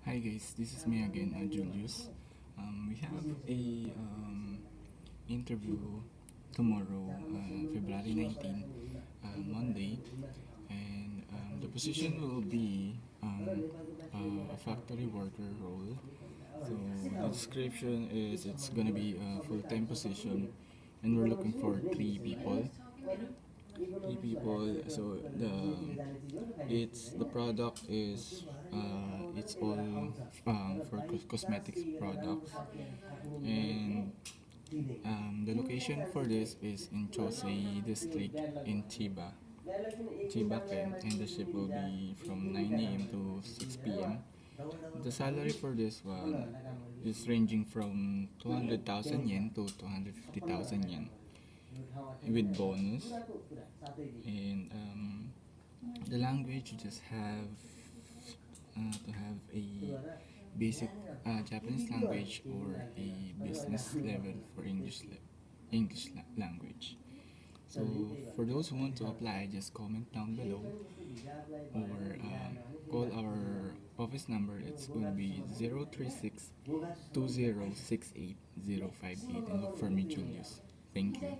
Hi guys, this is me again, Julius. We have a interview tomorrow, February 19, Monday, and the position will be a factory worker role. So the description is it's gonna be a full-time position, and we're looking for three people. Three people. So the product is it's all for cosmetics products, and the location for this is in Chosei district in Chiba, Ken, and the ship will be from 9 a.m. to 6 p.m. The salary for this one is ranging from 200,000 yen to 250,000 yen with bonus. And the language you just have to have a basic Japanese language or a business level for language. So for those who want to apply, just comment down below or call our office number. It's going to be 036 2068 058 and look for me, Julius. Thank you.